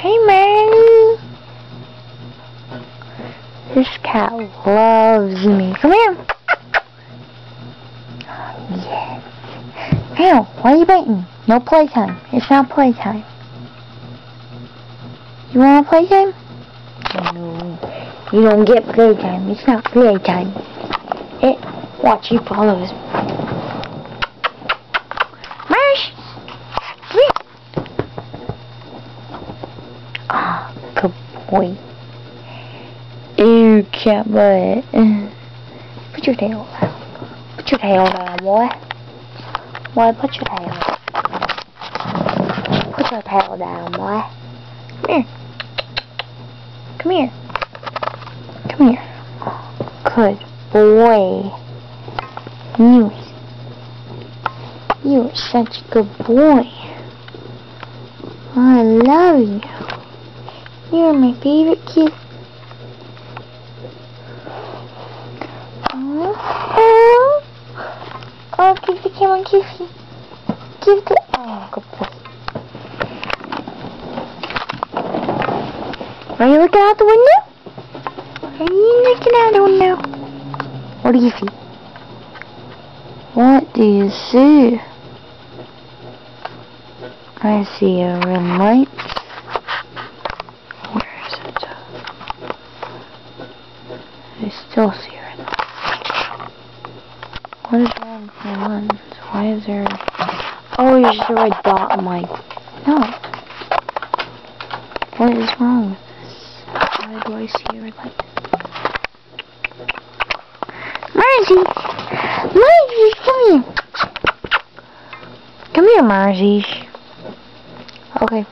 Hey, man. This cat loves me. Come here. Yes. Hell, why are you biting? No playtime. It's not playtime. You want playtime? No. You don't get playtime. It's not playtime. Watch, he follows. Marsh! Come here. Ah, good boy. Ew, cat butt. Put your tail down. Put your tail down, boy. Boy, put your tail down. Put your tail down, boy. Come here. Come here. Come here. Good boy. You're such a good boy. I love you. You're my favorite kid. Oh, Kissy, come on, Kissy. Give the... Oh, good boy. Are you looking out the window? Are you looking out the window? What do you see? What do you see? I see a rim light. Where is it? I still see a red light. What is wrong with my lens? Why is there... Oh, there's just a red dot on my... No. What is wrong with this? Why do I see a red light? Marzie! Marzie, come here! Come here, Marzie. Okay.